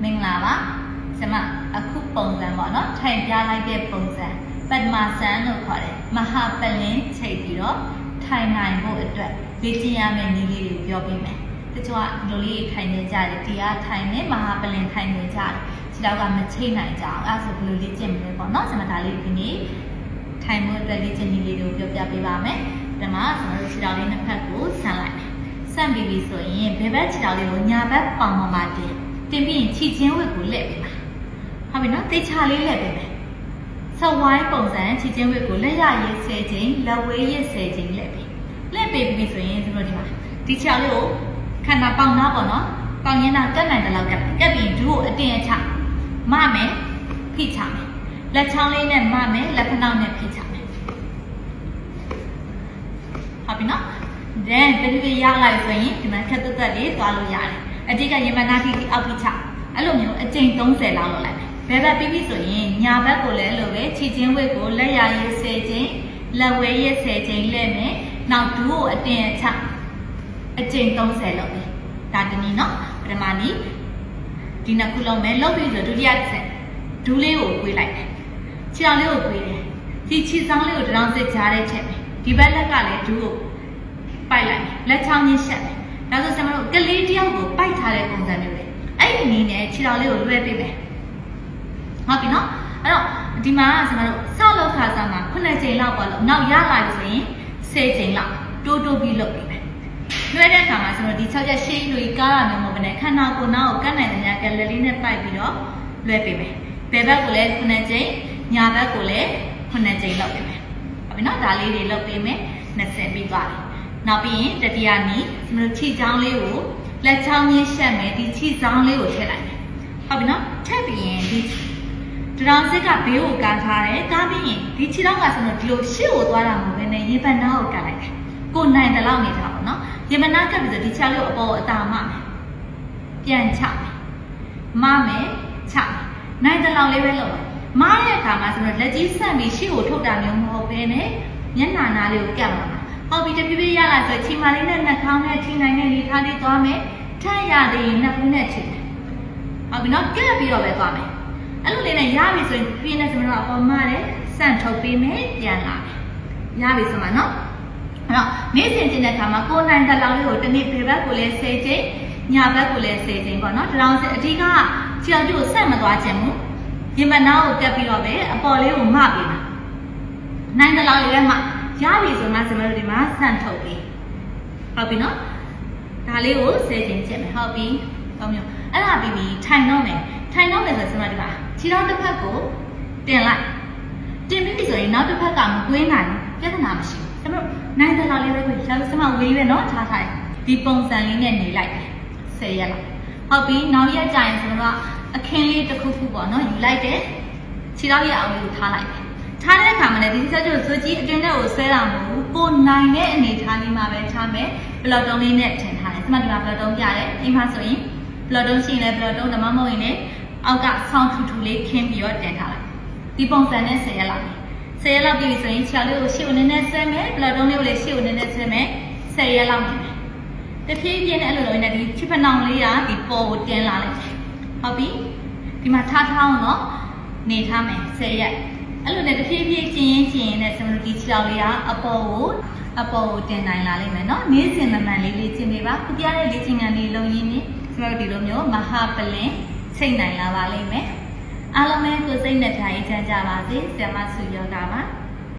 မင်္ဂလာပါဆရာမအခုပုံစံပေါ့နော်ထိုင်ပြလိုက်တဲ့ပုံစံပတ်မဆန်လို့ခေါ်တယ်မဟာပလင်းချိတ်ပြီးတော့ထိုင်နိုင်ဖို့အတွက်လေ့ကျင့်ရမယ့်နည်းလေးတွေကိုပြောပြမယ်တချို့ကဒီလိုလေးထိုင်နေကြတယ်ဒီအားထိုင်နေမဟာပလင်းထိုင်နေကြတယ်ခြေထောက်ကမချိတ်နိုင်ကြအောင်အဲ့ဒါဆိုဘယ်လိုလေ့ကျင့်မလဲပေါ့နော်ဆရာမဒါလေးဒီနေ့ထိုင်ဖို့အတွက်လေ့ကျင့်နည်းလေးတွေကိုပြောပြပေးပါမယ်ဒီမှာကျွန်တော်တို့ခြေထောက်လေးနှစ်ဖက်ကိုဆန့်လိုက်မယ်ဆန့်ပြီးပြီဆိုရင်ဘယ်ဘက်ခြေထောက်လေးကိုညာဘက်ပေါင်ပေါ်မှာတင်ပြီးရင်ခြေချင်းဝက်ကိုလှည့်ပေးပါဟုတ်ပြီနော်တေချာလေးလှည့်ပေးမယ်ဆက်ဝိုင်းပုံစံခြေချင်းဝက်ကိုလက်ရရေး10ချိန်လက်ဝဲရေး10ချိန်လှည့်ပေးပြီဆိုရင်တို့ဒီမှာဒီခြေထောက်လေးကိုခန္ဓာပေါင်နာပေါ့နော်ပေါင်ရင်းနာကတ်နိုင်တဲ့လောက်ကပ်ပြီးဒူးကိုအတင်အချမမယ်ဖိချမယ်လက်ချောင်းလေးနဲ့မမယ်လက်ဖက်နှောက်နဲ့ဖိချမယ်ဟုတ်ပြီနော် then တတိယရလိုက်ဆိုရင်ဒီမှာခက်တက်တက်လေးသွားလို့ရတယ်အတိတ်ကရေမနာတိအောက်ဖိချအဲ့လိုမျိုးအကျိန်30လောက်လုပ်လိုက်မယ်ဘယ်ဘက်ပြီးပြီဆိုရင်ညာဘက်ကိုလည်းလိုပဲခြေချင်းဝက်ကိုလက်ရရေး10ချိန်လက်ဝဲရေး10ချိန်လဲမယ်နောက်ဒူးကိုအတင်အချအကျိန်30လုပ်မယ်ဒါတနည်းနော်ပထမနည်းဒီနှစ်ခုလုံးမယ်လုပ်ပြီးဆိုဒုတိယဆက်ဒူးလေးကိုကွေးလိုက်တယ်ခြေထောက်လေးကိုကွေးတယ်ဒီခြေဆောင်လေးကိုတောင်စစ်ကြားထဲထည့်မယ်ဒီဘက်လက်ကလည်းဒူးကိုပိုက်လိုက်မယ်လက်ချောင်းချင်းရှက်မယ်ဒါဆိုကျွန်တော်တို့ကလေးတယောက်ကိုပိုက်ထားတဲ့ပုံစံမျိုးလေအဲ့ဒီနည်းနဲ့ခြေထောက်လေးကိုလွှဲပေးမယ်ဟုတ်ပြီနော်အဲ့တော့ဒီမှာကျွန်တော်တို့ဆောက်လောက်ခါစားမှာ9ချိန်လောက်ပေါ့လို့နောက်ရလာပြီဆိုရင်10ချိန်လောက်တိုးပြီးလုပ်ပေးမယ်လွှဲတဲ့အခါမှာကျွန်တော်ဒီ6ချက်ရှေးလူကြီးကားရမျိုးမဟုတ်ဘဲနဲ့ခန္ဓာကိုယ်နာကိုကတ်နိုင်တဲ့ညာကလက်လေးနဲ့ပိုက်ပြီးတော့လွှဲပေးမယ်ဘယ်ဘက်ကိုလည်း9ချိန်ညာဘက်ကိုလည်း9ချိန်လုပ်ပေးမယ်ဟုတ်ပြီနော်ဒါလေးတွေလုပ်ပေးမယ်20ပြီးသွားပြီနောက်ပြီးရင်တတိယနည်းကျွန်တော်ခြေချောင်းလေးကိုလက်ချောင်းချင်းရှက်မယ်ဒီခြေချောင်းလေးကိုထည့်လိုက်မယ်ဟုတ်ပြီနော်ထည့်ပြီးရင်ဒီတောင်စစ်ကဘေးကိုကန်ထားတယ်ကားပြီးရင်ဒီခြေထောက်ကဆိုတော့ဒီလိုရှေ့ကိုသွားတာမဟုတ်ဘဲနဲ့ရေပန်းနားကိုကန်လိုက်တယ်ကိုနိုင်တဲ့လောက်နေတာပေါ့နော်ရေပန်းနားကပ်ပြီးဆိုဒီခြေလေးကိုအပေါ်အတာမမယ်ပြန်ချမယ်မမယ်ချမယ်နိုင်တဲ့လောက်လေးပဲလုပ်မယ်မရဲ့အခါမှာဆိုတော့လက်ကြီးဆန့်ပြီးရှေ့ကိုထုတ်တာမျိုးမဟုတ်ဘဲနဲ့မျက်နှာနားလေးကိုကပ်မှာဟုတ်ပြီတဖြည်းဖြည်းရလာဆိုချီမာလေးနဲ့နှာခေါင်းနဲ့ထိနိုင်တဲ့လေခါလေးသွားမယ်ထပ်ရသေးရင်နှစ်ခုနဲ့ထိမယ်ဟုတ်ပြီနော်ကပ်ပြီးတော့ပဲသွားမယ်အဲ့လိုလေးနဲ့ရပြီဆိုရင်ပြင်းနေစမတော့အပေါ်မှာလည်းစန့်ထုတ်ပေးမယ်ပြန်လာမယ်ရပြီဆိုမှနော်အဲ့တော့နေ့စဉ်ကျင့်တဲ့အခါမှာကိုယ်နိုင်တဲ့လောက်လေးကိုတစ်နေ့ဘယ်ဘက်ကိုလည်း10ချိန်ညာဘက်ကိုလည်း10ချိန်ပေါ့နော်တောင်စအဓိကခြေထောက်ကိုဆက်မသွားခြင်းဘူးရင်မနာကိုကပ်ပြီးတော့ပဲအပေါ်လေးကိုမပေးပါနိုင်တဲ့လောက်လေးပဲမရပြီဆိုမှကျွန်တော်တို့ဒီမှာစန့်ထုတ်ပေးဟုတ်ပြီနော်ဒါလေးကို10ချိန်ကျင့်မယ်ဟုတ်ပြီတော့မျိုးအဲ့ဒါပြီးပြီးထိုင်တော့မယ်ဆိုကျွန်တော်ဒီမှာခြေထောက်တစ်ဖက်ကိုတင်လိုက်တင်ပြီးပြီဆိုရင်နောက်တစ်ဖက်ကမကွင်းနိုင်ပြဿနာမရှိဘူးကျွန်တော်နိုင်တဲ့လောက်လေးပဲကိုရှာလို့စမဝေးပဲနော်ထားထားဒီပုံစံလေးနဲ့နေလိုက်10ရက်လောက်ဟုတ်ပြီနောက်ရက်ကြာရင်ကျွန်တော်ကအခင်းလေးတစ်ခုခုပေါ့နော်ယူလိုက်တယ်ခြေထောက်ရဲ့အောင်လေးကိုထားလိုက်ထားတဲ့အခါမှာလည်းဒီဆက်ကျိုးစွကြီးအတွင်းထဲကိုဆွဲတာမဟုတ်ဘူးကိုနိုင်တဲ့အနေထားလေးမှာပဲထားမယ်ဘလော့တုံးလေးနဲ့ထင်ထားတယ်ဒီမှာဘလော့တုံးပြတယ်အိမ်မှာဆိုရင်ဘလော့တုံးရှိရင်လည်းဘလော့တုံးဓမ္မမဟုတ်ရင်လည်းအောက်ကဆောင်းထူထူလေးခင်းပြီးတော့တင်ထားလိုက်ဒီပုံစံနဲ့10ရက်လောက်10ရက်လောက်ပြီဆိုရင်ခြေလေးကိုရှေ့ကိုနည်းနည်းဆွဲမယ်ဘလော့တုံးလေးကိုလည်းရှေ့ကိုနည်းနည်းဆွဲမယ်10ရက်လောက်နေမယ်တဖြည်းဖြည်းနဲ့အဲ့လိုလိုနဲ့ဒီချစ်ဖနှောင်လေးကဒီပေါ်ကိုတင်လာလိုက်ဟုတ်ပြီဒီမှာထားအောင်တော့နေထားမယ်10ရက်အဲ့လိုနဲ့တဖြည်းဖြည်းကျင်ရင်နဲ့ကျွန်တော်ဒီခြေထောက်လေးကအပေါ်ကိုတင်နိုင်လာလိမ့်မယ်နော်နေ့စဉ်မှန်လေးလေ့ကျင့်ပေးပါခုပြတဲ့လေ့ကျင့်ခန်းလေးလုံးရင်းနဲ့ကျွန်တော်ဒီလိုမျိုးမဟာပလင်စိတ်နိုင်လာပါလိမ့်မယ်အားလုံးပဲကိုယ်စိတ်နဲ့ထားရေးချမ်းကြပါစေဆရာမစုယောဂပါ